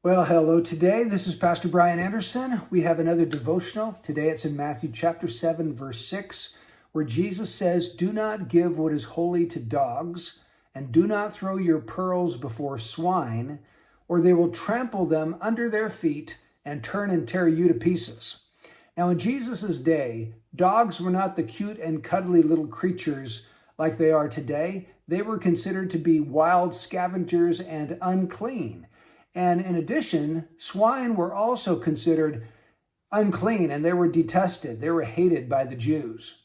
Well, hello today. This is Pastor Brian Anderson. We have another devotional. Today it's in Matthew chapter 7, verse 6, where Jesus says, "Do not give what is holy to dogs, and do not throw your pearls before swine, or they will trample them under their feet and turn and tear you to pieces." Now, in Jesus' day, dogs were not the cute and cuddly little creatures like they are today. They were considered to be wild scavengers and unclean. And in addition, swine were also considered unclean, and they were detested. They were hated by the Jews.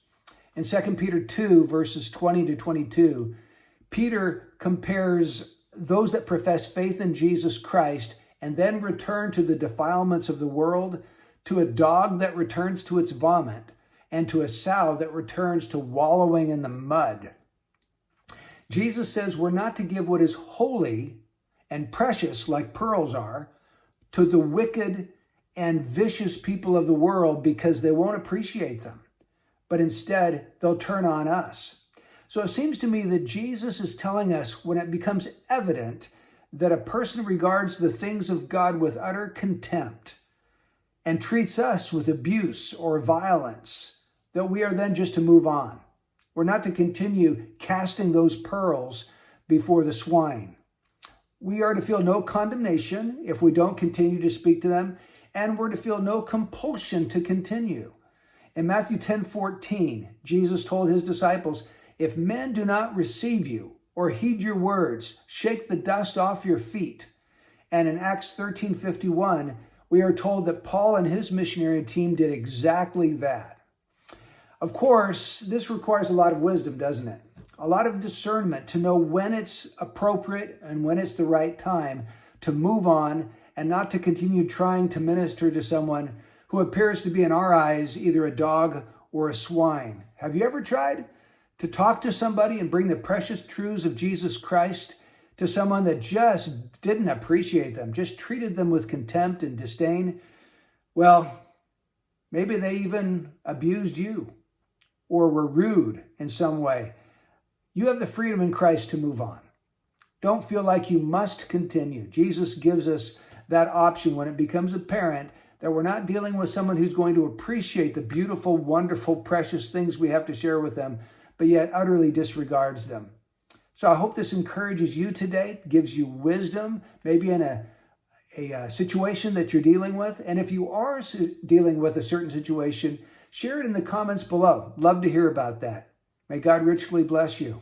In 2 Peter 2, verses 20 to 22, Peter compares those that profess faith in Jesus Christ and then return to the defilements of the world to a dog that returns to its vomit and to a sow that returns to wallowing in the mud. Jesus says we're not to give what is holy and precious, like pearls are, to the wicked and vicious people of the world because they won't appreciate them, but instead they'll turn on us. So it seems to me that Jesus is telling us when it becomes evident that a person regards the things of God with utter contempt and treats us with abuse or violence, that we are then just to move on. We're not to continue casting those pearls before the swine. We are to feel no condemnation if we don't continue to speak to them, and we're to feel no compulsion to continue. In Matthew 10:14, Jesus told his disciples, "If men do not receive you or heed your words, shake the dust off your feet." And in Acts 13:51, we are told that Paul and his missionary team did exactly that. Of course, this requires a lot of wisdom, doesn't it? A lot of discernment to know when it's appropriate and when it's the right time to move on and not to continue trying to minister to someone who appears to be, in our eyes, either a dog or a swine. Have you ever tried to talk to somebody and bring the precious truths of Jesus Christ to someone that just didn't appreciate them, just treated them with contempt and disdain? Well, maybe they even abused you or were rude in some way. You have the freedom in Christ to move on. Don't feel like you must continue. Jesus gives us that option when it becomes apparent that we're not dealing with someone who's going to appreciate the beautiful, wonderful, precious things we have to share with them, but yet utterly disregards them. So I hope this encourages you today, gives you wisdom, maybe in a situation that you're dealing with. And if you are dealing with a certain situation, share it in the comments below. Love to hear about that. May God richly bless you.